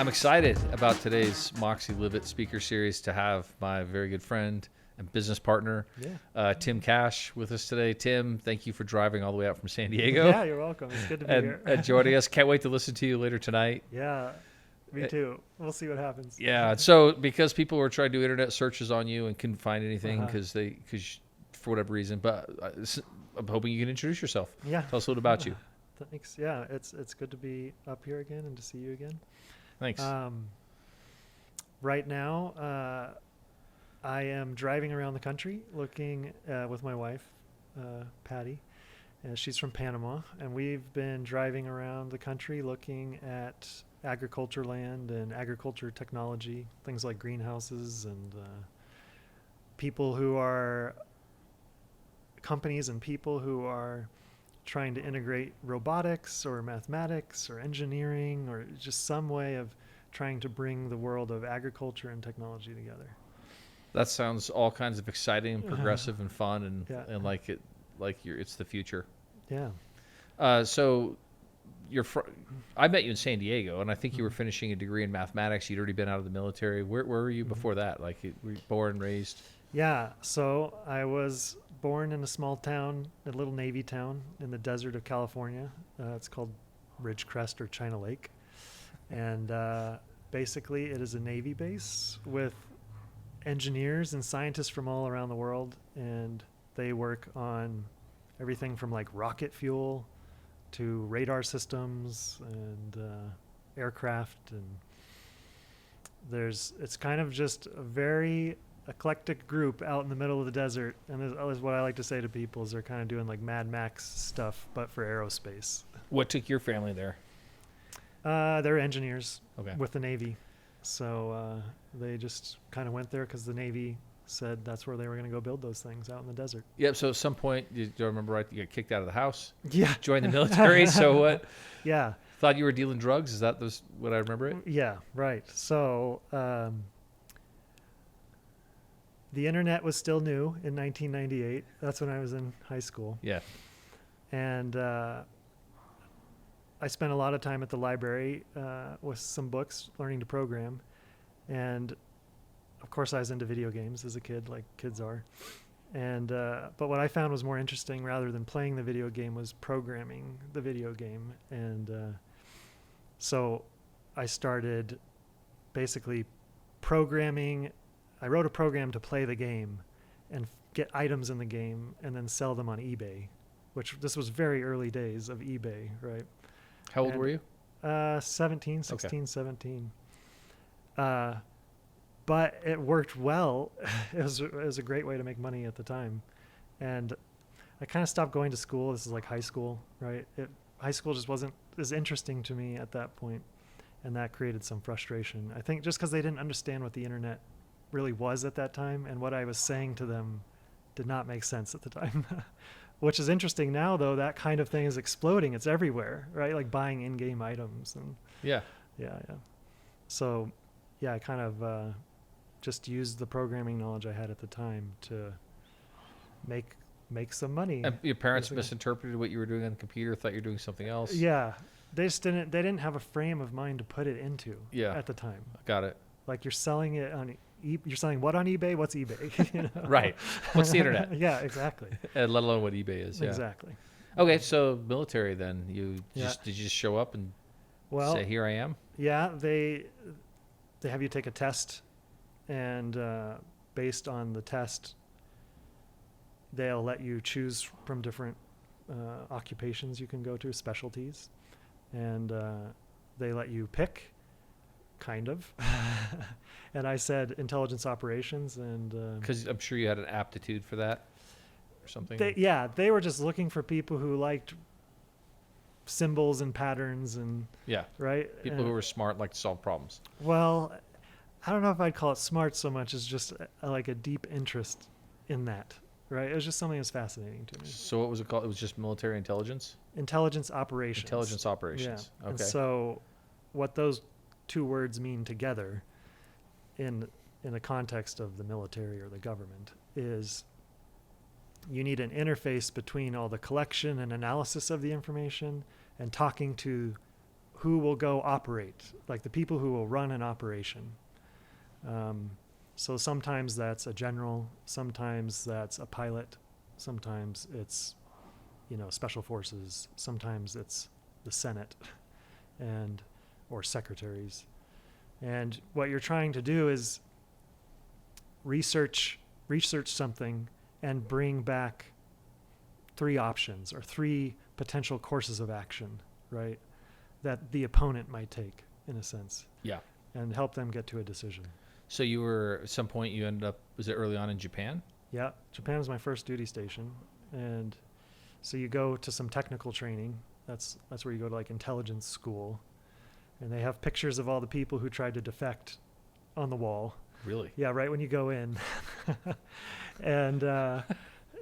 I'm excited about today's Moxie Live It speaker series to have my very good friend and business partner, Tim Cash, with us today. Tim, thank you for driving all the way out from San Diego. Yeah, you're welcome. It's good to be here. And joining us. Can't wait to listen to you later tonight. Yeah, me too. We'll see what happens. Yeah. So because people were trying to do internet searches on you and couldn't find anything because for whatever reason, but I'm hoping you can introduce yourself. Yeah. Tell us a little about you. Thanks. Yeah, it's good to be up here again and to see you again. Thanks. Right now, I am driving around the country looking with my wife, Patty. She's from Panama, and we've been driving around the country looking at agriculture land and agriculture technology, things like greenhouses and companies and people who are trying to integrate robotics or mathematics or engineering or just some way of trying to bring the world of agriculture and technology together. That sounds all kinds of exciting and progressive and fun and it's the future. Yeah. So I met you in San Diego, and I think you were finishing a degree in mathematics. You'd already been out of the military. Where were you before that? Like, were you born, raised? Yeah. So I was born in a small town, a little Navy town in the desert of California. It's called Ridgecrest or China Lake. And basically it is a Navy base with engineers and scientists from all around the world. And they work on everything from like rocket fuel to radar systems and aircraft. And it's kind of just a very eclectic group out in the middle of the desert. And this is what I like to say to people is they're kind of doing like Mad Max stuff, but for aerospace. What took your family there? They're engineers Okay. with the Navy. So they just kind of went there because the Navy said that's where they were going to go build those things out in the desert. Yep. So at some point, do I remember right, you got kicked out of the house? Yeah. Joined the military. So what? Yeah. Thought you were dealing drugs? Is that what I remember it? Yeah, right. So the internet was still new in 1998. That's when I was in high school. Yeah. And I spent a lot of time at the library with some books, learning to program. And of course I was into video games as a kid, like kids are. And but what I found was more interesting rather than playing the video game was programming the video game. And so I started basically programming. I wrote a program to play the game and get items in the game and then sell them on eBay, which this was very early days of eBay, right? How old were you? 16, 17. But it worked well. It was a great way to make money at the time. And I kind of stopped going to school. This is like high school, right? High school just wasn't as interesting to me at that point, and that created some frustration. I think just because they didn't understand what the internet really was at that time, and what I was saying to them did not make sense at the time. Which is interesting now, though. That kind of thing is exploding. It's everywhere, right? Like buying in-game items and yeah. So yeah, I kind of just used the programming knowledge I had at the time to make some money. And your parents misinterpreted what you were doing on the computer, thought you were doing something else? Yeah. They didn't have a frame of mind to put it into at the time. Got it. Like you're selling it on you're selling what on eBay? What's eBay? You know? Right. What's the internet? Yeah, exactly. And let alone what eBay is. Yeah. Exactly. Okay, so military then. Did you just show up and say, here I am? Yeah, they have you take a test, and based on the test, they'll let you choose from different occupations you can go to, specialties, and they let you pick, kind of. And I said intelligence operations, and because I'm sure you had an aptitude for that or something. They were just looking for people who liked symbols and patterns and right. People who were smart, like to solve problems. Well, I don't know if I'd call it smart so much as just like a deep interest in that. Right, it was just something that was fascinating to me. So what was it called? It was just military intelligence. Intelligence operations. Intelligence operations. Yeah. Okay. And so, what those two words mean together, in the context of the military or the government, is you need an interface between all the collection and analysis of the information and talking to who will go operate, like the people who will run an operation. So sometimes that's a general, sometimes that's a pilot, sometimes it's, special forces, sometimes it's the Senate and or secretaries. And what you're trying to do is research something and bring back 3 options or 3 potential courses of action, right? That the opponent might take, in a sense. Yeah. And help them get to a decision. So you were, at some point you ended up, was it early on in Japan? Yeah, Japan was my first duty station. And so you go to some technical training. That's where you go to like intelligence school. And they have pictures of all the people who tried to defect on the wall. Really? Yeah, right when you go in. And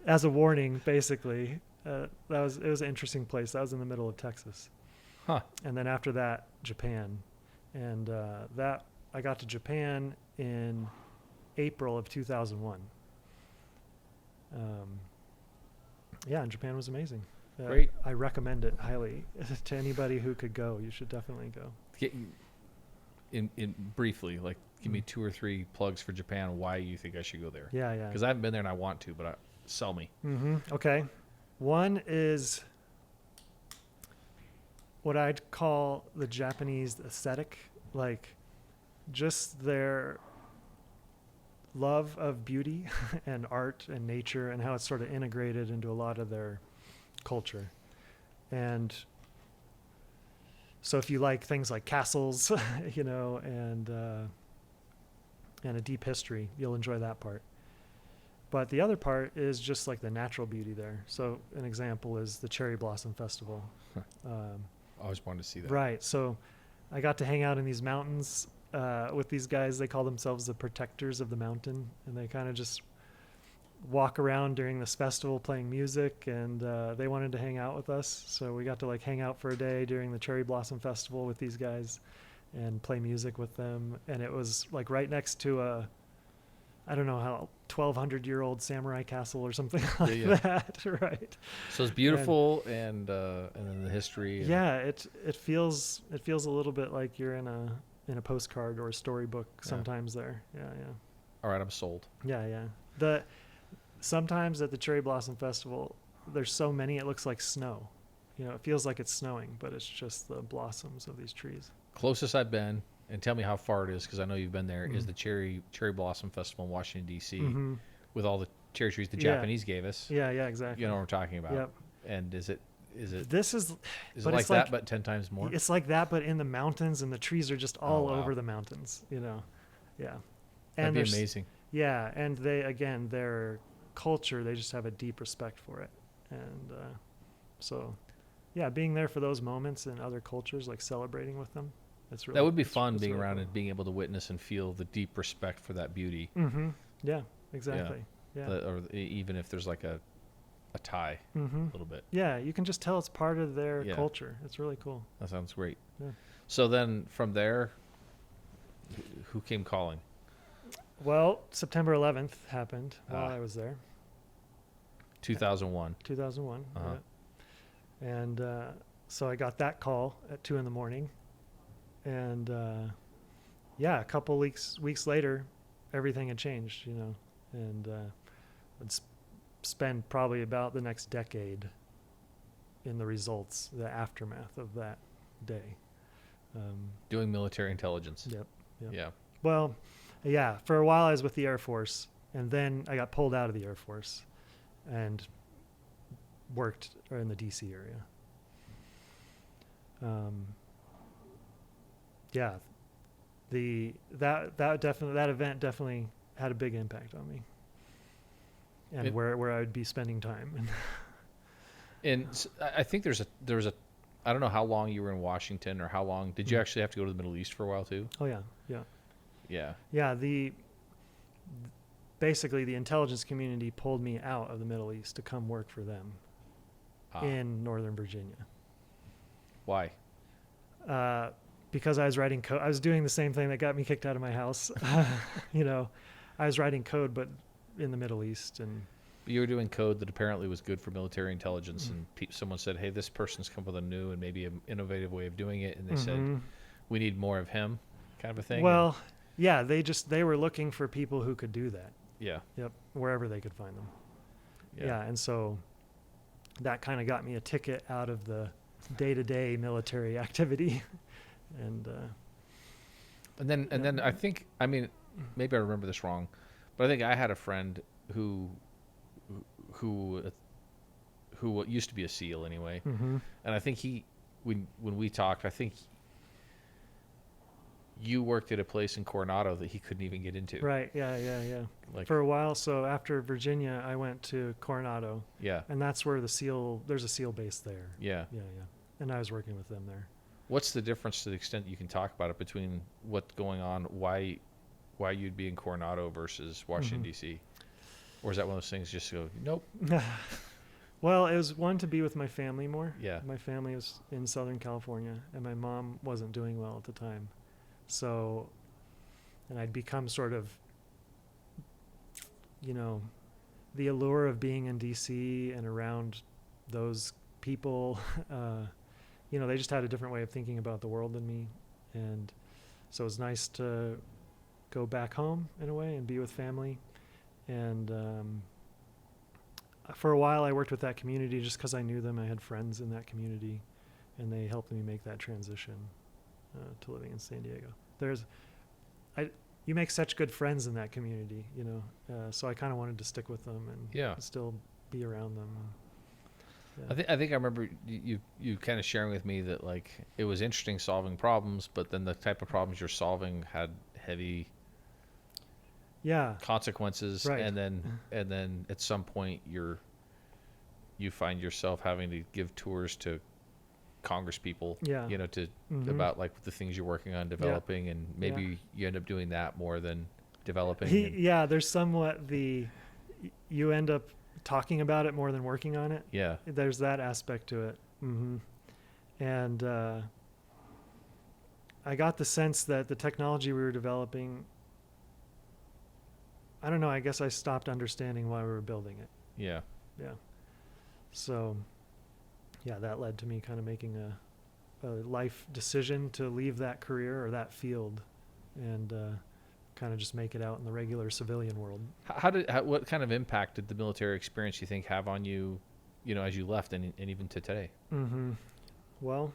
as a warning, basically, it was an interesting place. That was in the middle of Texas. Huh. And then after that, Japan. And that I got to Japan in April of 2001. Yeah, and Japan was amazing. Great. I recommend it highly to anybody who could go. You should definitely go. In briefly, like, give me 2 or 3 plugs for Japan. Why you think I should go there? Yeah. Because I haven't been there and I want to, but sell me. Okay. One is what I'd call the Japanese aesthetic, like just their love of beauty and art and nature and how it's sort of integrated into a lot of their culture. And so if you like things like castles, and a deep history, you'll enjoy that part. But the other part is just like the natural beauty there. So an example is the Cherry Blossom Festival. I always wanted to see that. Right. So I got to hang out in these mountains with these guys. They call themselves the protectors of the mountain. And they kind of just walk around during this festival playing music. And they wanted to hang out with us. So we got to like hang out for a day during the Cherry Blossom Festival with these guys and play music with them. And it was like right next to I don't know how 1,200-year-old samurai castle or something like that, right? So it's beautiful, and then the history. Yeah, it feels a little bit like you're in a postcard or a storybook sometimes there. Yeah. All right, I'm sold. Yeah. Sometimes at the Cherry Blossom Festival, there's so many it looks like snow. It feels like it's snowing, but it's just the blossoms of these trees. Closest I've been. And tell me how far it is, because I know you've been there. Is the Cherry Blossom Festival in Washington D.C. With all the cherry trees the Japanese gave us? Yeah, exactly. You know what I'm talking about. Yep. And is it This is it like that, but 10 times more? It's like that, but in the mountains, and the trees are just all over the mountains. Yeah. That'd be amazing. Yeah, and their culture, they just have a deep respect for it, and so yeah, being there for those moments in other cultures, like celebrating with them. That would be fun, being really around cool. And being able to witness and feel the deep respect for that beauty. Yeah, exactly. Yeah. Or even if there's like a tie, a little bit. Yeah, you can just tell it's part of their culture. It's really cool. That sounds great. Yeah. So then from there, who came calling? Well, September 11th happened while I was there. 2001. 2001. Yeah. And so I got that call at 2 a.m. And a couple weeks later, everything had changed, and I'd spend probably about the next decade in the results, the aftermath of that day. Doing military intelligence. Yep. Yeah. Well, yeah, for a while I was with the Air Force, and then I got pulled out of the Air Force and worked in the DC area. Yeah, that event definitely had a big impact on me, and where I would be spending time. And I think there was a I don't know how long you were in Washington, or how long did you actually have to go to the Middle East for a while too? Oh yeah. Yeah. Basically the intelligence community pulled me out of the Middle East to come work for them in Northern Virginia. Why? Because I was writing code. I was doing the same thing that got me kicked out of my house. I was writing code, but in the Middle East, and You were doing code that apparently was good for military intelligence, Mm. and someone said, "Hey, this person's come with a new and maybe an innovative way of doing it," and they said, Mhm. "We need more of him," kind of a thing. Well, yeah, they were looking for people who could do that. yeah, Yep, wherever they could find them. yeah, Yeah, and so that kind of got me a ticket out of the day-to-day military activity, and and then I think, I mean, maybe I remember this wrong, but I think I had a friend who who who used to be a SEAL anyway, mhm. and I think when we talked, I think you worked at a place in Coronado that he couldn't even get into. Right. Yeah. Like, For a while, so after Virginia, I went to Coronado, yeah, and that's where there's a SEAL base there. yeah. Yeah. And I was working with them there. What's the difference, to the extent you can talk about it, between what's going on, why you'd be in Coronado versus Washington Mhm. D.C., or is that one of those things just go, nope? Well, it was one to be with my family more. Yeah. My family was in Southern California, and my mom wasn't doing well at the time. So, and I'd become sort of, the allure of being in DC and around those people, they just had a different way of thinking about the world than me. And so it was nice to go back home in a way and be with family. And for a while, I worked with that community just because I knew them. I had friends in that community, and they helped me make that transition to living in San Diego. You make such good friends in that community, so I kind of wanted to stick with them and still be around them. Yeah. I think I remember you kind of sharing with me that, like, it was interesting solving problems, but then the type of problems you're solving had heavy consequences, Right. and then at some point you find yourself having to give tours to Congress people, Yeah. to Mhm. about, like, the things you're working on developing, and maybe you end up doing that more than developing. There's somewhat you end up talking about it more than working on it. Yeah. There's that aspect to it. And I got the sense that the technology we were developing, I don't know, I guess I stopped understanding why we were building it. Yeah. So, that led to me kind of making a life decision to leave that career or that field and kind of just make it out in the regular civilian world. What kind of impact did the military experience, you think, have on you, as you left, and even to today? Well,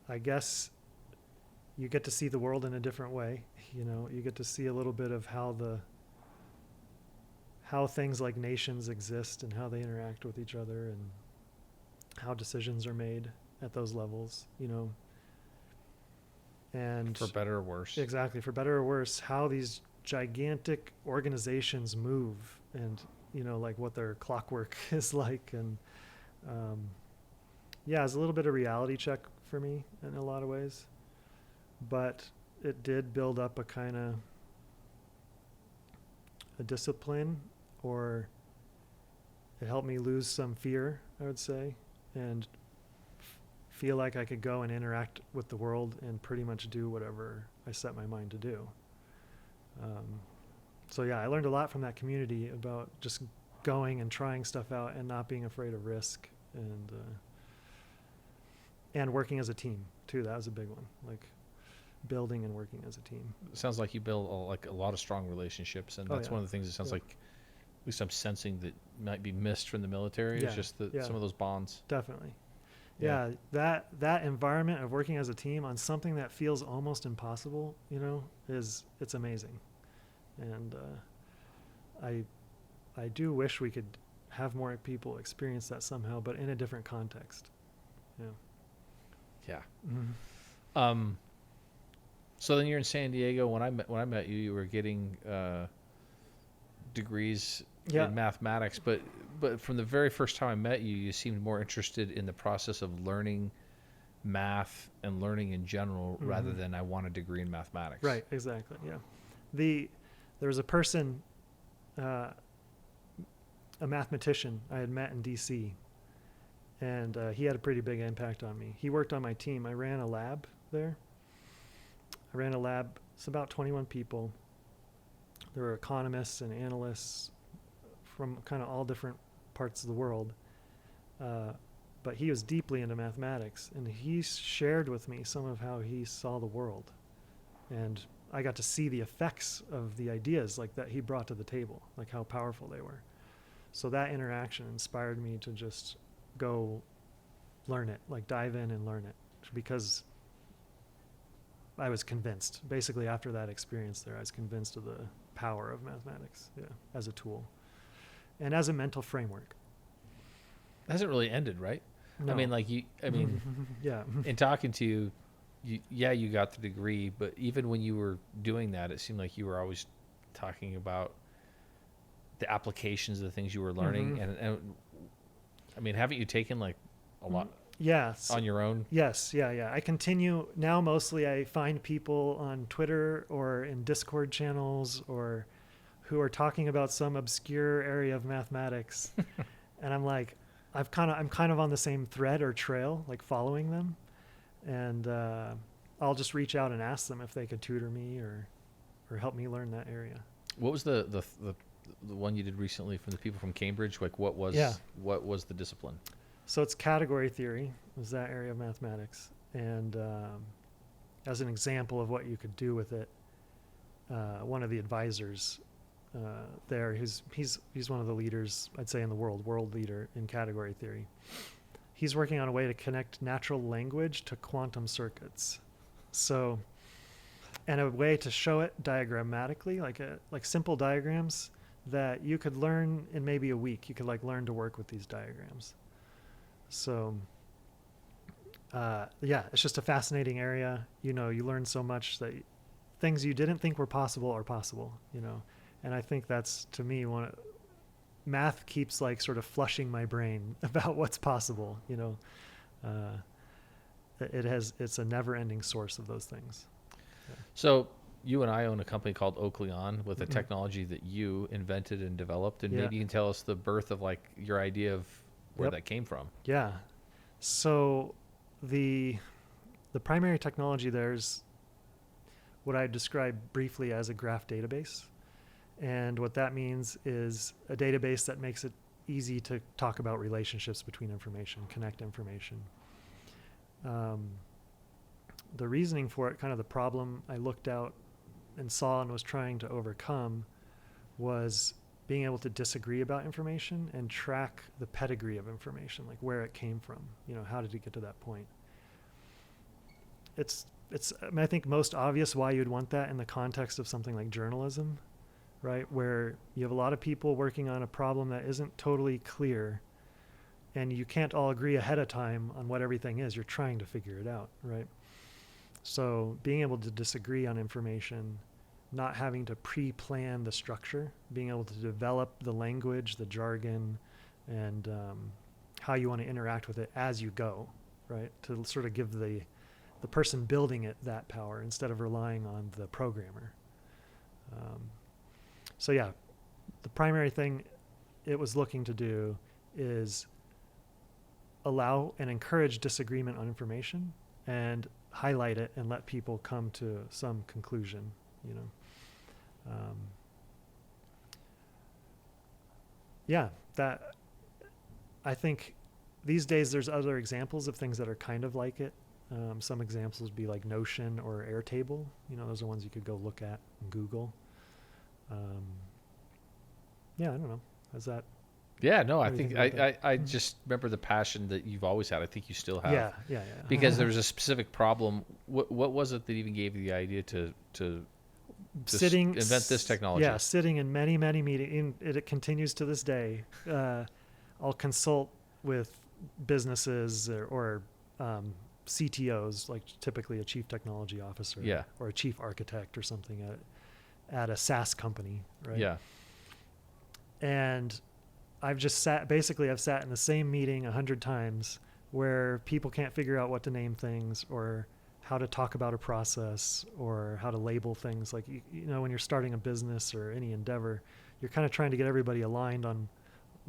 I guess you get to see the world in a different way. You get to see a little bit of how things like nations exist and how they interact with each other and how decisions are made at those levels, and For better or worse. exactly, for better or worse, how these gigantic organizations move and, like what their clockwork is like. And it's a little bit of reality check for me in a lot of ways, but it did build up a kind of a discipline, or it helped me lose some fear, I would say, and feel like I could go and interact with the world and pretty much do whatever I set my mind to do. I learned a lot from that community about just going and trying stuff out and not being afraid of risk, and working as a team too. That was a big one, like building and working as a team. It sounds like you build a lot of strong relationships, and that's one of the things that sounds like, at least I'm sensing, that might be missed from the military. Is just some of those bonds. Definitely. That environment of working as a team on something that feels almost impossible, it's amazing. And I do wish we could have more people experience that somehow, but in a different context. Yeah. Mm-hmm. So then you're in San Diego. When I met you, you were getting degrees in mathematics, but from the very first time I met you, you seemed more interested in the process of learning math and learning in general, rather than I want a degree in mathematics. Right, exactly. Yeah. There was a person, a mathematician I had met in DC, and he had a pretty big impact on me. He worked on my team. I ran a lab there. It's about 21 people. There were economists and analysts from kind of all different parts of the world. But he was deeply into mathematics, and he shared with me some of how he saw the world. And I got to see the effects of the ideas like that he brought to the table, like how powerful they were. So that interaction inspired me to just go learn it, like dive in and learn it, because I was convinced. Basically, after that experience there, I was convinced of the power of mathematics, as a tool and as a mental framework. It hasn't really ended, right? No. I mean, yeah. in talking to you, you got the degree, but even when you were doing that, it seemed like you were always talking about the applications of the things you were learning. And I mean, haven't you taken like a lot on your own? Yes. Yeah. I continue now. Mostly I find people on Twitter or in Discord channels or who are talking about some obscure area of mathematics. And I'm like, I'm kind of on the same thread or trail, like following them. And I'll just reach out and ask them if they could tutor me or help me learn that area. What was the one you did recently from the people from Cambridge? Like what was the discipline? So it's category theory, is that area of mathematics. And as an example of what you could do with it, one of the advisors there, he's one of the leaders, I'd say, in the world leader in category theory. He's working on a way to connect natural language to quantum circuits. So, and a way to show it diagrammatically, like simple diagrams that you could learn in maybe a week. You could like learn to work with these diagrams. So, it's just a fascinating area. You learn so much that things you didn't think were possible are possible, And I think that's, to me, math keeps like sort of flushing my brain about what's possible, it's a never ending source of those things. Yeah. So you and I own a company called Oakleon with a technology that you invented and developed. And maybe you can tell us the birth of like your idea of where that came from. Yeah. So the primary technology there's what I describe briefly as a graph database. And what that means is a database that makes it easy to talk about relationships between information, connect information. The reasoning for it, kind of the problem I looked out and saw and was trying to overcome, was being able to disagree about information and track the pedigree of information, like where it came from. How did it get to that point? I think most obvious why you'd want that in the context of something like journalism, right? Where you have a lot of people working on a problem that isn't totally clear, and you can't all agree ahead of time on what everything is. You're trying to figure it out, right? So being able to disagree on information, not having to pre-plan the structure, being able to develop the language, the jargon, and how you want to interact with it as you go, right? To sort of give the person building it that power instead of relying on the programmer. The primary thing it was looking to do is allow and encourage disagreement on information and highlight it and let people come to some conclusion, that I think these days there's other examples of things that are kind of like it. Some examples would be like Notion or Airtable. Those are ones you could go look at and Google. I don't know. Is that? Yeah, no, I think I just remember the passion that you've always had. I think you still have. Yeah. Because there was a specific problem. What was it that even gave you the idea to invent this technology? Yeah, sitting in many, many meetings. It continues to this day. I'll consult with businesses or CTOs, like typically a chief technology officer, or a chief architect or something at a SaaS company, right? Yeah. And I've sat in the same meeting 100 times where people can't figure out what to name things or how to talk about a process or how to label things. Like, when you're starting a business or any endeavor, you're kind of trying to get everybody aligned on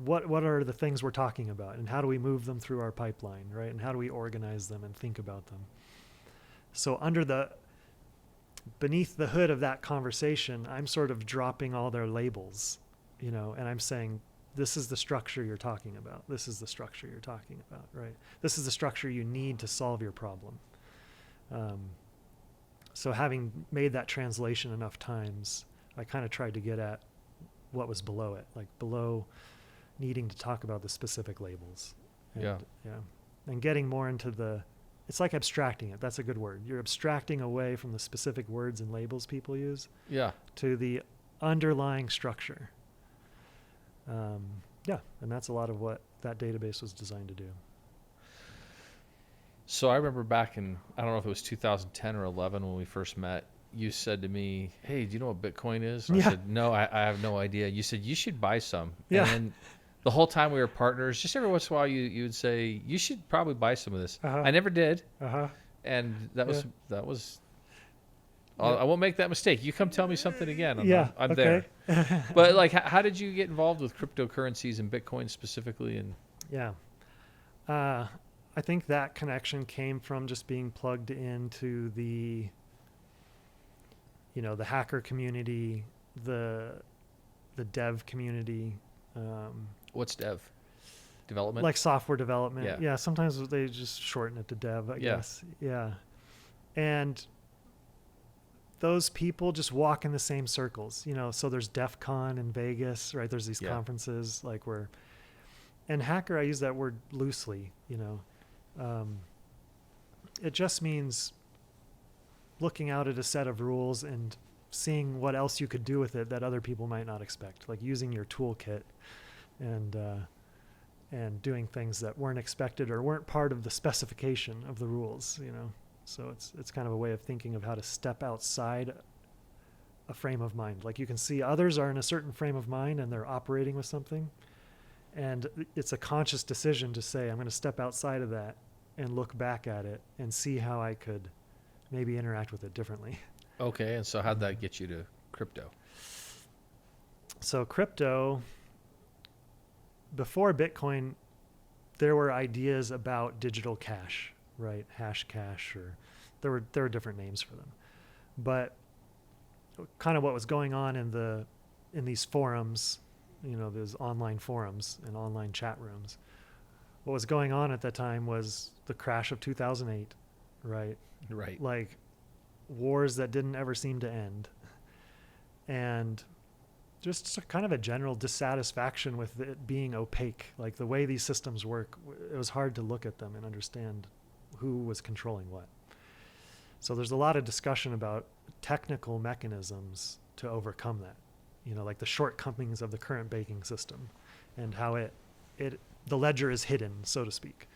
what are the things we're talking about and how do we move them through our pipeline, right? And how do we organize them and think about them? So beneath the hood of that conversation, I'm sort of dropping all their labels, and I'm saying, this is the structure you're talking about. This is the structure you're talking about, right? This is the structure you need to solve your problem. So having made that translation enough times, I kind of tried to get at what was below it, like below needing to talk about the specific labels. And, Yeah. And getting more into it's like abstracting it. That's a good word. You're abstracting away from the specific words and labels people use Yeah. to the underlying structure. And that's a lot of what that database was designed to do. So I remember back in, I don't know if it was 2010 or 11 when we first met, you said to me, "Hey, do you know what Bitcoin is?" And I said, "No, I have no idea." You said, "You should buy some." Yeah. And then the whole time we were partners, just every once in a while you would say, "You should probably buy some of this." Uh-huh. I never did. Uh-huh. And that was Yeah. I won't make that mistake. You come tell me something again. I'm okay. there. But like, how did you get involved with cryptocurrencies and Bitcoin specifically? And Yeah. I think that connection came from just being plugged into the hacker community, the dev community, what's dev? Development? like software development. Yeah. Sometimes they just shorten it to dev, I Yeah. guess. Yeah. And those people just walk in the same circles, so there's DEF CON in Vegas, right? There's these Yeah. conferences and hacker, I use that word loosely, it just means looking out at a set of rules and seeing what else you could do with it that other people might not expect, like using your toolkit and doing things that weren't expected or weren't part of the specification of the rules, So it's kind of a way of thinking of how to step outside a frame of mind. Like you can see others are in a certain frame of mind and they're operating with something. And it's a conscious decision to say, I'm going to step outside of that and look back at it and see how I could maybe interact with it differently. Okay. And so how'd that get you to crypto? So crypto, before Bitcoin, there were ideas about digital cash, right? Hash cash, or there were different names for them. But kind of what was going on in these forums, those online forums and online chat rooms, what was going on at that time was the crash of 2008, right? Right. Like wars that didn't ever seem to end. And just kind of a general dissatisfaction with it being opaque. Like the way these systems work, it was hard to look at them and understand who was controlling what. So there's a lot of discussion about technical mechanisms to overcome that, like the shortcomings of the current banking system and how the ledger is hidden, so to speak.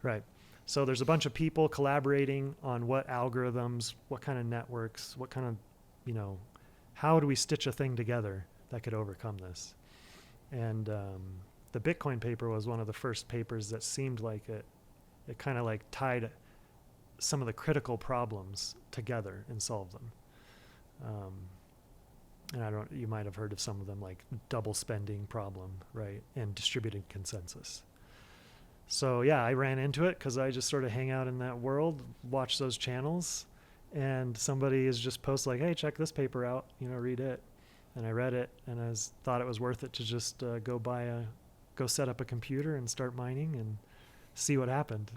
Right. So there's a bunch of people collaborating on what algorithms, what kind of networks, what kind of, how do we stitch a thing together that could overcome this? And the Bitcoin paper was one of the first papers that seemed like it kind of like tied some of the critical problems together and solved them. And you might have heard of some of them, like double spending problem, right? And distributed consensus. So yeah, I ran into it because I just sort of hang out in that world, watch those channels, and somebody is just post like, "Hey, check this paper out, read it." And I read it, and I thought it was worth it to just go set up a computer and start mining and see what happened,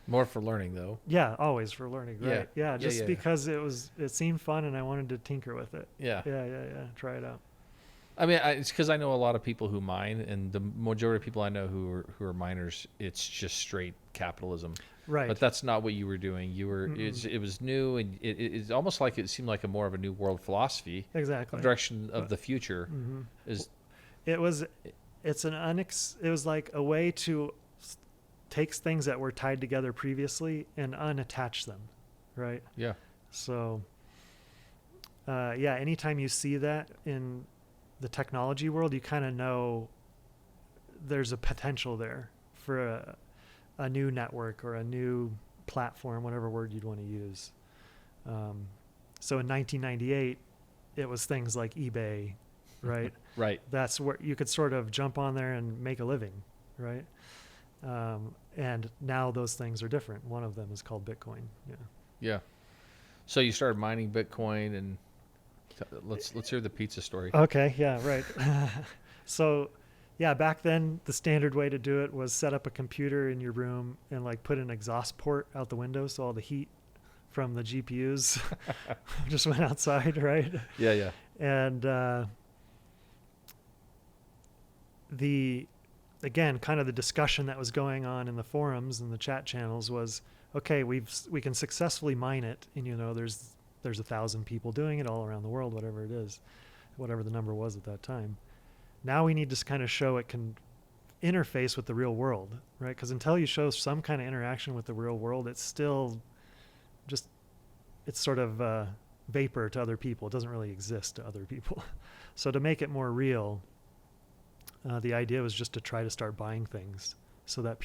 More for learning though. Yeah, always for learning, right? Yeah. Yeah, because it seemed fun and I wanted to tinker with it. Yeah. Yeah. Try it out. I mean, it's because I know a lot of people who mine, and the majority of people I know who are miners, it's just straight capitalism. Right. But that's not what you were doing. You were it was new, and it's almost like it seemed like a more of a new world philosophy. Exactly. Of direction of the future is. It was like a way to take things that were tied together previously and unattach them, right? Yeah. So, anytime you see that in the technology world, you kind of know there's a potential there for a new network or a new platform, whatever word you'd want to use. So in 1998, it was things like eBay, right? Right. That's where you could sort of jump on there and make a living, right? And now those things are different. One of them is called Bitcoin. Yeah. Yeah. So you started mining Bitcoin, and let's hear the pizza story. Okay. Yeah. Right. So Yeah, back then the standard way to do it was set up a computer in your room and like put an exhaust port out the window so all the heat from the GPUs just went outside, right? Yeah, yeah. And the again, kind of the discussion that was going on in the forums and the chat channels was, okay, we can successfully mine it, and there's 1,000 people doing it all around the world, whatever it is, whatever the number was at that time. Now we need to kind of show it can interface with the real world, right? Because until you show some kind of interaction with the real world, it's still just, it's sort of vapor to other people. It doesn't really exist to other people. So to make it more real, the idea was just to try to start buying things so that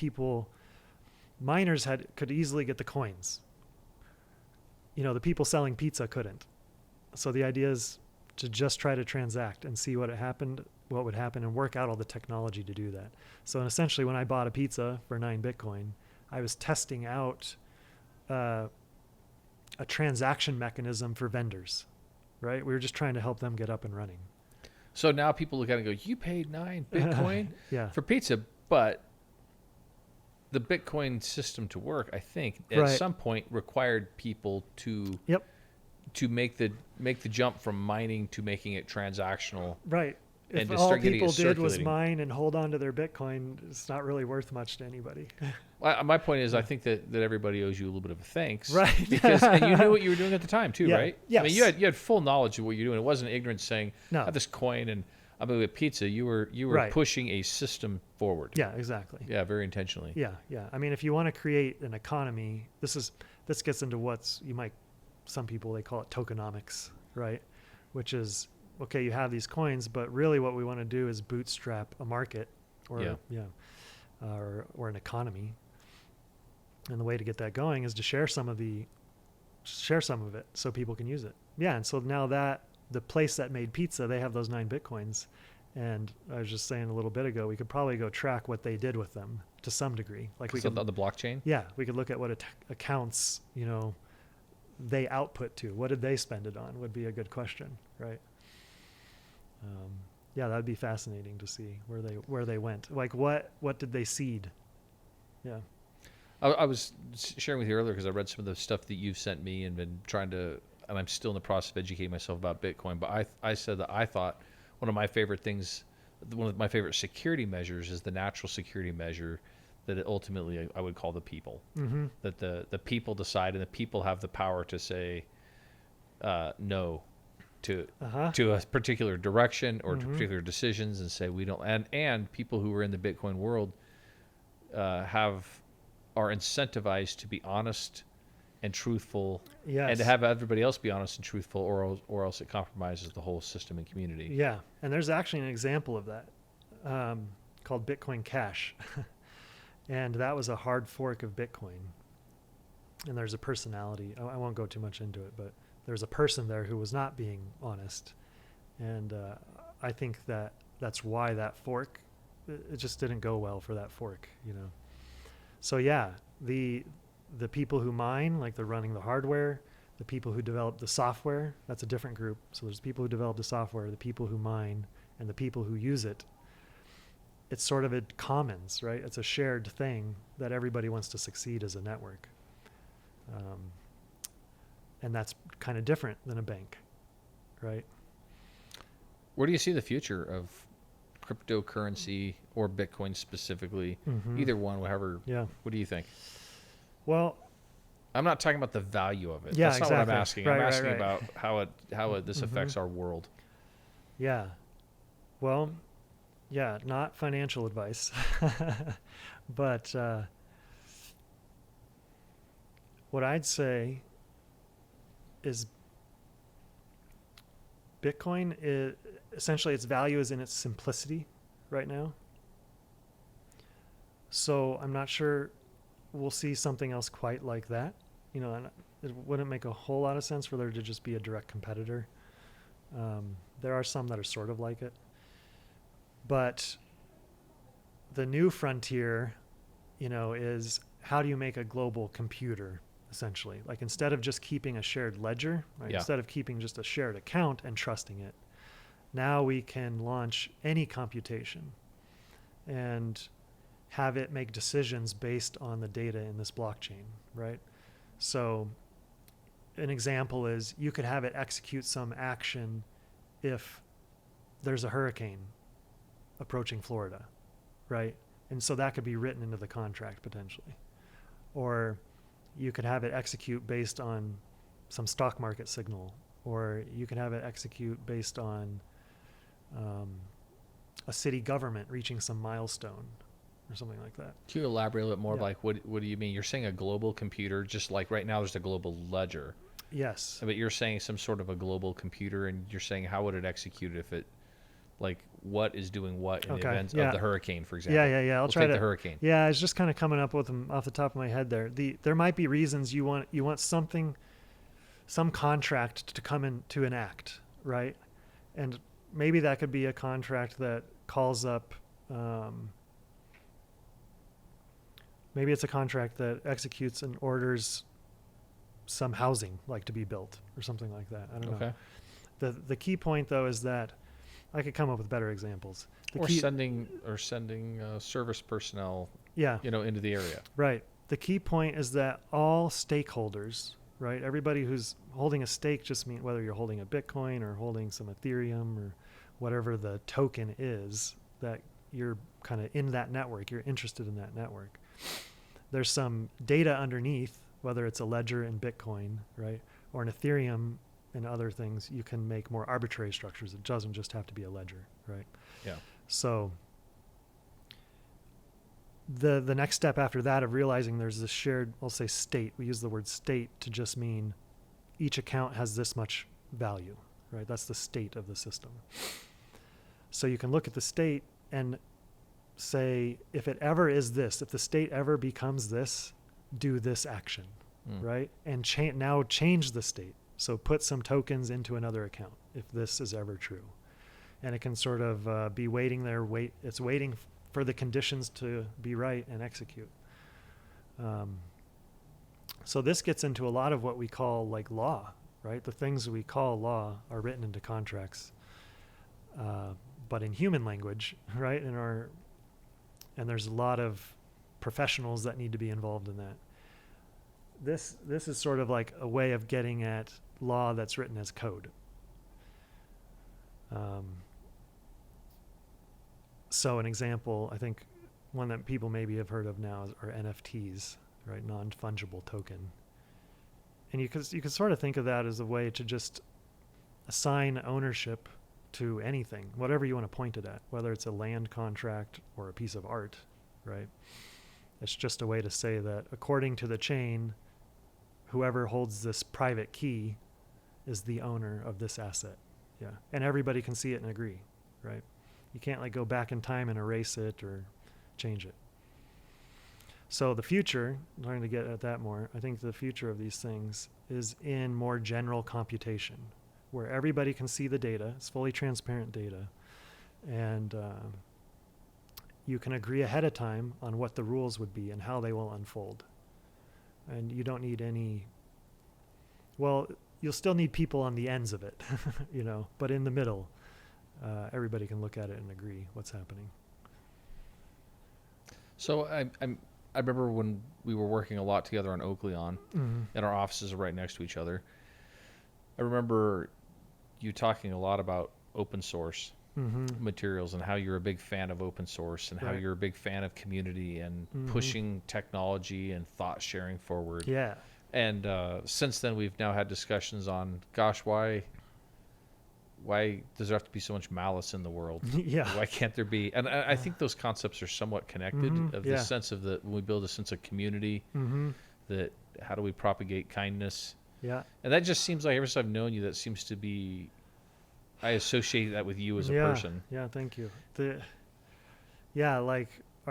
miners could easily get the coins. The people selling pizza couldn't. So the idea is to just try to transact and see what would happen, and work out all the technology to do that. So essentially, when I bought a pizza for 9 Bitcoin, I was testing out a transaction mechanism for vendors, right? We were just trying to help them get up and running. So now people look at it and go, you paid 9 Bitcoin Yeah. for pizza, but the Bitcoin system to work, I think, at some point required people to Yep. to make the jump from mining to making it transactional. Right. And If to all start getting it people did was circulating. mine and hold on to their Bitcoin, it's not really worth much to anybody. My point is, I think that everybody owes you a little bit of a thanks, Right. Because and you knew what you were doing at the time too, Yeah. right? Yes. I mean, you had full knowledge of what you're doing. It wasn't ignorance saying, No. "I have this coin and I'm going to get pizza." You were Right. pushing a system forward. Yeah, exactly. Yeah, very intentionally. Yeah, yeah. I mean, if you want to create an economy, this gets into some people, they call it tokenomics, right? Which is, okay, you have these coins, but really what we want to do is bootstrap a market or an economy. And the way to get that going is to share some of it so people can use it. Yeah, and so now that the place that made pizza, they have those 9 Bitcoins. And I was just saying a little bit ago, we could probably go track what they did with them to some degree. Like we So could, on the blockchain. yeah, we could look at what accounts, they output to. What did they spend it on? Would be a good question, right? Yeah, that'd be fascinating to see where they went. Like what did they seed? Yeah. I was sharing with you earlier because I read some of the stuff that you've sent me and been and I'm still in the process of educating myself about Bitcoin. But I said that I thought one of my favorite security measures is the natural security measure that ultimately I would call the people. Mm-hmm. That the people decide, and the people have the power to say no to a particular direction or to particular decisions, and say we don't. And people who are in the Bitcoin world are incentivized to be honest and truthful, Yes. and to have everybody else be honest and truthful, or else it compromises the whole system and community. Yeah, and there's actually an example of that called Bitcoin Cash. And that was a hard fork of Bitcoin. And there's a personality. I won't go too much into it, but there's a person there who was not being honest. And I think that's why that fork, it just didn't go well for that fork, So yeah, the people who mine, like they're running the hardware, the people who develop the software, that's a different group. So there's people who develop the software, the people who mine, and the people who use it. It's sort of a commons, right? It's a shared thing that everybody wants to succeed as a network. And that's kind of different than a bank, right? Where do you see the future of cryptocurrency or Bitcoin specifically? Mm-hmm. Either one, whatever. Yeah. What do you think? Well, I'm not talking about the value of it. Yeah, That's not what I'm exactly. asking. Right, I'm right, asking right. about how this affects our world. yeah. Well, yeah, not financial advice, but what I'd say is Bitcoin is essentially its value is in its simplicity right now. So I'm not sure we'll see something else quite like that. And it wouldn't make a whole lot of sense for there to just be a direct competitor. There are some that are sort of like it. But the new frontier, is how do you make a global computer, essentially? Like instead of just keeping a shared ledger, right? Yeah. Instead of keeping just a shared account and trusting it, now we can launch any computation. and have it make decisions based on the data in this blockchain, right? So an example is you could have it execute some action if there's a hurricane approaching Florida, right? And so that could be written into the contract potentially. Or you could have it execute based on some stock market signal, or you could have it execute based on a city government reaching some milestone or something like that. Can you elaborate a little bit more? Yeah. Like, what do you mean? You're saying a global computer, just like right now there's a global ledger. Yes. But you're saying some sort of a global computer, and you're saying how would it execute if it, like, what is doing what in the Okay, events yeah. of the hurricane, for example? Yeah. I'll We'll try take to. the hurricane. Yeah, I was just kind of coming up with them off the top of my head there. There might be reasons you want something, some contract to come in to enact, right? And maybe that could be a contract that calls up. Maybe it's a contract that executes and orders some housing, like to be built or something like that. I don't know. The key point though is that I could come up with better examples. Or sending service personnel, Yeah. into the area. Right. The key point is that all stakeholders, right? Everybody who's holding a stake, just mean whether you're holding a Bitcoin or holding some Ethereum or whatever the token is, that you're kind of in that network, you're interested in that network. There's some data underneath, whether it's a ledger in Bitcoin, right? Or an Ethereum and other things, you can make more arbitrary structures. It doesn't just have to be a ledger, right? Yeah. So the next step after that of realizing there's this shared, I'll say state, we use the word state to just mean each account has this much value, right? That's the state of the system. So you can look at the state and say, if it ever is this, if the state ever becomes this, do this action, right? And now change the state. So put some tokens into another account if this is ever true. And it can sort of be waiting there, it's waiting for the conditions to be right and execute. So this gets into a lot of what we call like law, right? The things we call law are written into contracts, but in human language, right? And there's a lot of professionals that need to be involved in that. This is sort of like a way of getting at law that's written as code. So an example, I think one that people maybe have heard of now are NFTs, right? Non-fungible token. And you could sort of think of that as a way to just assign ownership to anything, whatever you want to point it at, whether it's a land contract or a piece of art, right? It's just a way to say that according to the chain, whoever holds this private key is the owner of this asset. Yeah. And everybody can see it and agree, right? You can't like go back in time and erase it or change it. So the future, I'm trying to get at that more, I think the future of these things is in more general computation, where everybody can see the data. It's fully transparent data. And you can agree ahead of time on what the rules would be and how they will unfold. And you don't need you'll still need people on the ends of it, but in the middle, everybody can look at it and agree what's happening. So I remember when we were working a lot together on Oakleon, and our offices are right next to each other. I remember you talking a lot about open source materials and how you're a big fan of open source and how you're a big fan of community and pushing technology and thought sharing forward. Yeah. And since then, we've now had discussions on, gosh, why does there have to be so much malice in the world? Yeah. Why can't there be? And I think those concepts are somewhat connected. Of the sense of when we build a sense of community, that how do we propagate kindness? Yeah. And that just seems like ever since I've known you, that seems to be. I associate that with you as a person. Yeah. Thank you. Are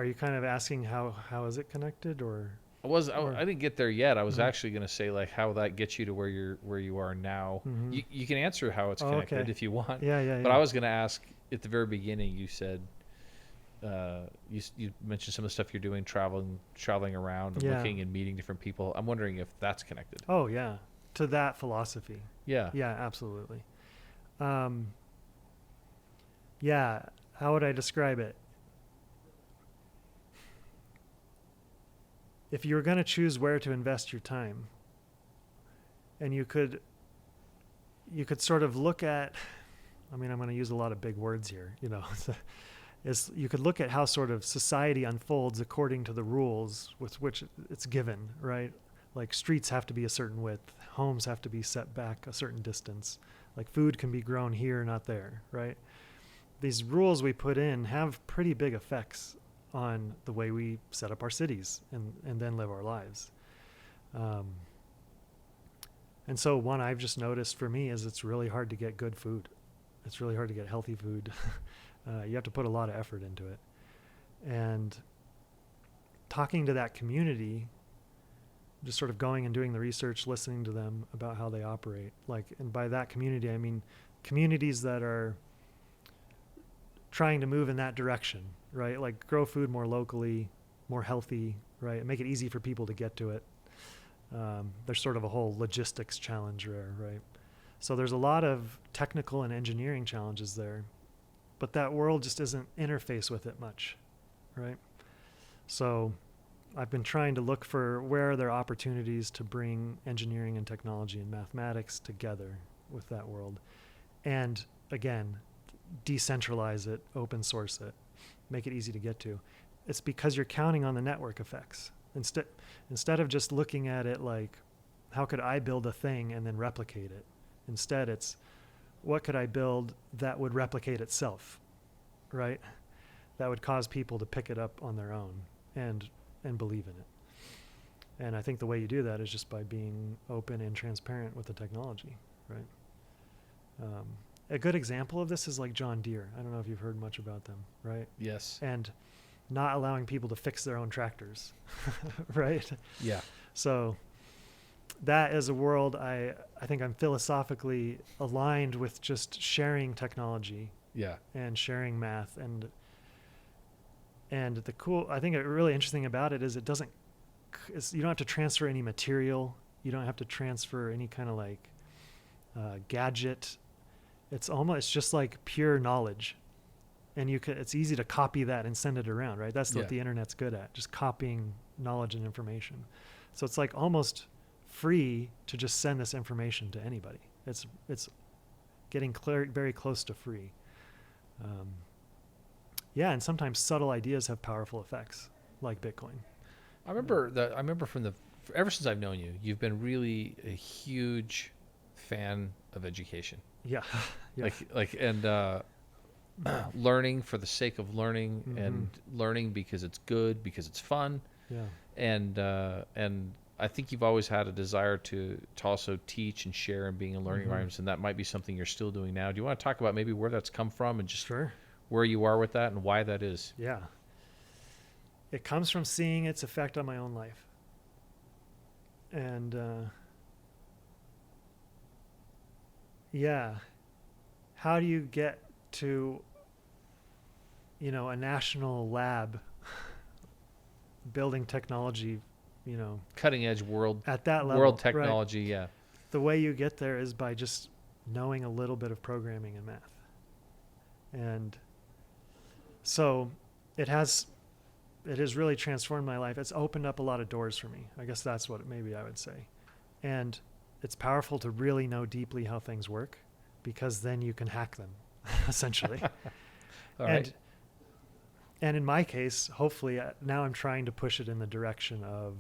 you kind of asking how is it connected or? I didn't get there yet. I was actually going to say like how that gets you to where you are now. You can answer how it's connected if you want. Yeah. But I was going to ask at the very beginning. You said you mentioned some of the stuff you're doing, traveling around, and looking and meeting different people. I'm wondering if that's connected. Oh yeah, to that philosophy. Yeah. Yeah, absolutely. Yeah. How would I describe it? if you were going to choose where to invest your time, and you could sort of look at, I mean, I'm going to use a lot of big words here, is you could look at how sort of society unfolds according to the rules with which it's given, right? Like streets have to be a certain width, homes have to be set back a certain distance, like food can be grown here, not there, right? These rules we put in have pretty big effects on the way we set up our cities and then live our lives. And so one I've just noticed for me is it's really hard to get good food. It's really hard to get healthy food. You have to put a lot of effort into it. And talking to that community, just sort of going and doing the research, listening to them about how they operate. And by that community, I mean communities that are trying to move in that direction, right? Like grow food more locally, more healthy, right? And make it easy for people to get to it. There's sort of a whole logistics challenge there, right? So there's a lot of technical and engineering challenges there, but that world just doesn't interface with it much, right? So I've been trying to look for where are there opportunities to bring engineering and technology and mathematics together with that world. And again, decentralize it, open source it, make it easy to get to. It's because you're counting on the network effects. Instead of just looking at it like, how could I build a thing and then replicate it? Instead, it's what could I build that would replicate itself, right? That would cause people to pick it up on their own and believe in it. And I think the way you do that is just by being open and transparent with the technology, right? A good example of this is like John Deere. I don't know if you've heard much about them, right? Yes. And not allowing people to fix their own tractors, right? Yeah. So that is a world I think I'm philosophically aligned with, just sharing technology, Yeah. and sharing math, and I think a really interesting about it is you don't have to transfer any material, you don't have to transfer any kind of like gadget. It's just like pure knowledge, and it's easy to copy that and send it around, right? That's what the internet's good at, just copying knowledge and information. So it's like almost free to just send this information to anybody. It's getting very close to free. And sometimes subtle ideas have powerful effects, like Bitcoin. I remember ever since I've known you, you've been really a huge fan of education. Yeah. Yeah. Learning for the sake of learning, Mm-hmm. and learning because it's good, because it's fun. Yeah. And I think you've always had a desire to also teach and share and being in learning Mm-hmm. environments, and that might be something you're still doing now. Do you want to talk about maybe where that's come from and just Sure. where you are with that and why that is? Yeah. It comes from seeing its effect on my own life. And how do you get to, a national lab building technology, Cutting edge world at that level, world right? technology, yeah. The way you get there is by just knowing a little bit of programming and math. And so it has really transformed my life. It's opened up a lot of doors for me. I guess that's what maybe I would say. And it's powerful to really know deeply how things work, because then you can hack them, essentially. All right. And in my case, hopefully now I'm trying to push it in the direction of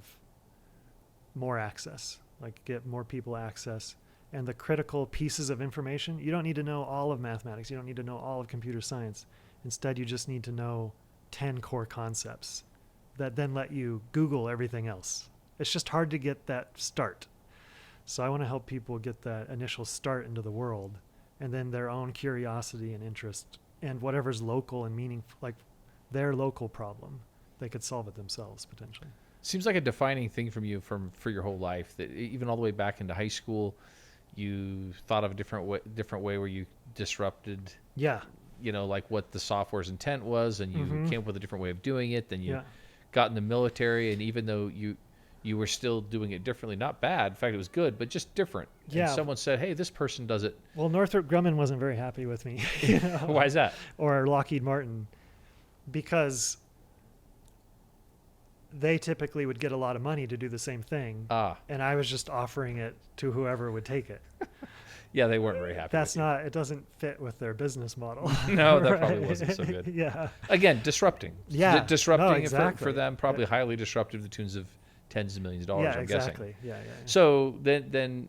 more access, like get more people access. And the critical pieces of information, you don't need to know all of mathematics. You don't need to know all of computer science. Instead, you just need to know 10 core concepts that then let you Google everything else. It's just hard to get that start. So I want to help people get that initial start into the world, and then their own curiosity and interest and whatever's local and meaningful, like their local problem, they could solve it themselves potentially. Seems like a defining thing for your whole life, that even all the way back into high school, you thought of a different way where you disrupted, Yeah. like what the software's intent was, and you Mm-hmm. came up with a different way of doing it. Then you Yeah. got in the military, and even though you were still doing it differently, not bad, in fact it was good, but just different. Yeah. And someone said, hey, this person does it. Well, Northrop Grumman wasn't very happy with me. Why is that? Or Lockheed Martin, because they typically would get a lot of money to do the same thing. And I was just offering it to whoever would take it. Yeah, they weren't very happy. That's not, it doesn't fit with their business model. No, that probably wasn't so good. Yeah. Again, disrupting. Yeah. Disrupting No, it exactly. for them, probably highly disruptive to the tunes of tens of millions of dollars, Yeah, I'm exactly. guessing. Yeah. So then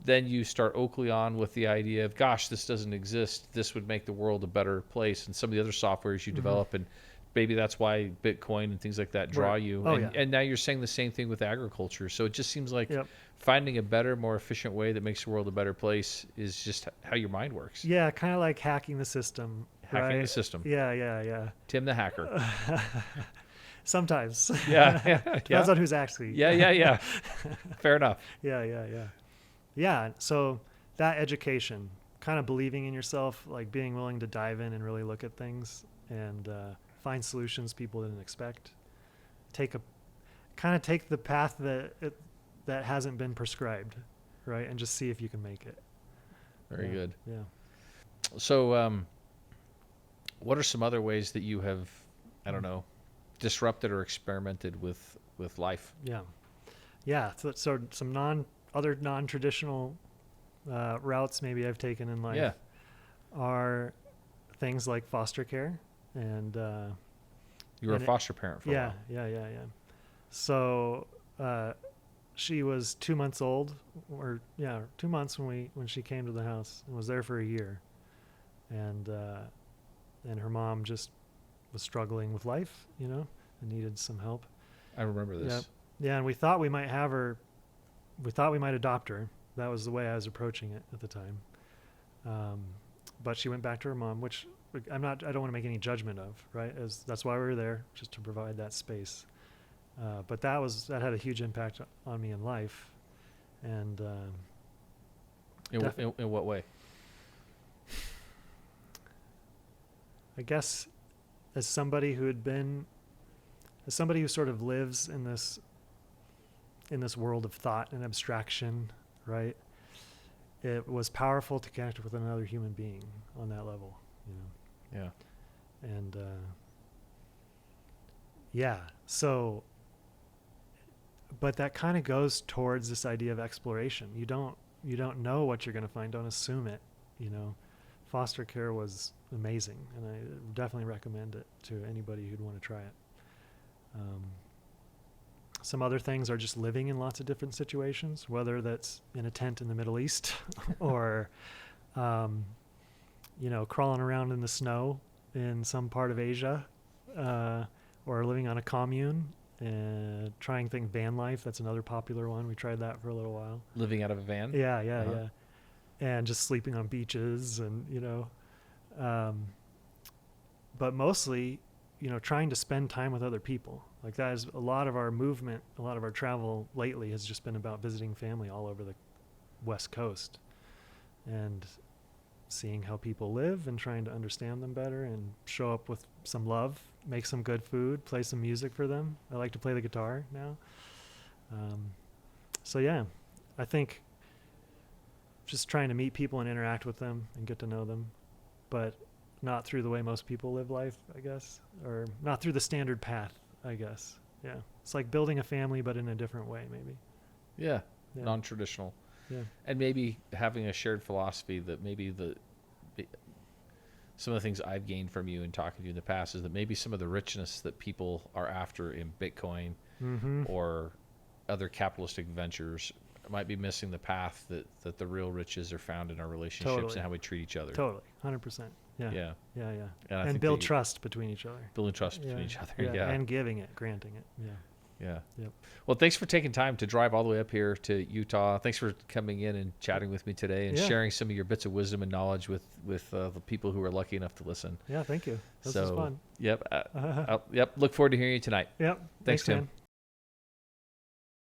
you start Oakley on with the idea of, gosh, this doesn't exist. This would make the world a better place. And some of the other softwares you develop, and maybe that's why Bitcoin and things like that draw Right. you. Oh, and, yeah. and now you're saying the same thing with agriculture. So it just seems like Yep. finding a better, more efficient way that makes the world a better place is just how your mind works. Yeah, kind of like hacking the system. Hacking the right? system. Yeah. Tim the hacker. Sometimes. Yeah. Depends on who's actually. Yeah. Fair enough. Yeah. So that education, kind of believing in yourself, like being willing to dive in and really look at things and find solutions people didn't expect. Take the path that hasn't been prescribed, right? And just see if you can make it. Very good. Yeah. So, what are some other ways that you have, I don't know, disrupted or experimented with life? Yeah. So some other non-traditional routes maybe I've taken in life are things like foster care and you were a foster parent for a while. Yeah. So she was 2 months old, 2 months when she came to the house, and was there for a year, and her mom just was struggling with life, and needed some help. I remember this. Yeah, and we thought we might have her. We thought we might adopt her. That was the way I was approaching it at the time. But she went back to her mom, which I don't want to make any judgment of, right? That's why we were there, just to provide that space. But that had a huge impact on me in life. And in what way? I guess as somebody who sort of lives in this world of thought and abstraction, right? It was powerful to connect with another human being on that level, Yeah. And so, but that kind of goes towards this idea of exploration. You don't know what you're going to find. Don't assume it. Foster care was amazing, and I definitely recommend it to anybody who'd want to try it. Some other things are just living in lots of different situations, whether that's in a tent in the Middle East or, crawling around in the snow in some part of Asia, or living on a commune and trying van life. That's another popular one. We tried that for a little while. Living out of a van? Yeah. And just sleeping on beaches and, but mostly, trying to spend time with other people. Like that is a lot of our movement, a lot of our travel lately has just been about visiting family all over the West Coast and seeing how people live and trying to understand them better and show up with some love, make some good food, play some music for them. I like to play the guitar now. I think just trying to meet people and interact with them and get to know them, but not through the way most people live life, I guess, or not through the standard path, I guess. Yeah. It's like building a family, but in a different way, maybe. Yeah. Non-traditional. Yeah. And maybe having a shared philosophy that maybe some of the things I've gained from you and talking to you in the past is that maybe some of the richness that people are after in Bitcoin or other capitalistic ventures might be missing the path that the real riches are found in our relationships and how we treat each other. Totally. 100%. Yeah. And build trust between each other. Building trust between each other. Yeah. And giving it, granting it. Yeah. Yep. Well, thanks for taking time to drive all the way up here to Utah. Thanks for coming in and chatting with me today and sharing some of your bits of wisdom and knowledge with the people who are lucky enough to listen. Yeah, thank you. This was fun. Yep. Look forward to hearing you tonight. Yep. Thanks, Tim. man.